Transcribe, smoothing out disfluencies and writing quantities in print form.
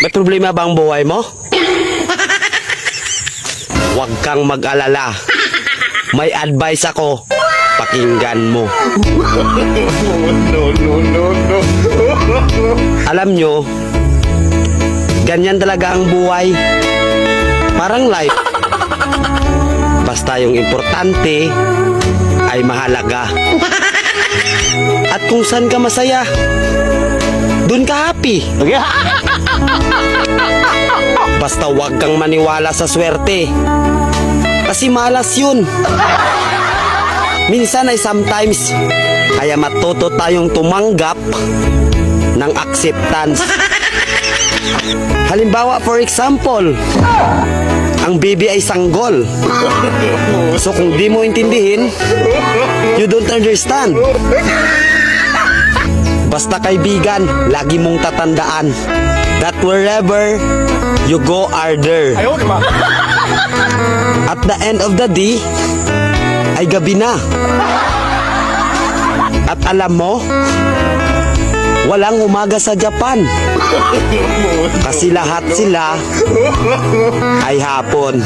May problema ba ang buhay mo? Huwag kang mag-alala. May advice ako. Pakinggan mo. Alam nyo, ganyan talaga ang buhay. Parang life. Basta yung importante ay mahalaga. At kung saan ka masaya, dun ka happy. Basta huwag kang maniwala sa swerte. Kasi malas yun. Minsan ay sometimes. Kaya matuto tayong tumanggap ng acceptance. Halimbawa, for example, ang baby ay sanggol. So kung di mo intindihin, you don't understand. Basta kaibigan, lagi mong tatandaan that wherever you go are there. At the end of the day, ay gabi na. At alam mo, walang umaga sa Japan. Kasi lahat sila ay hapon.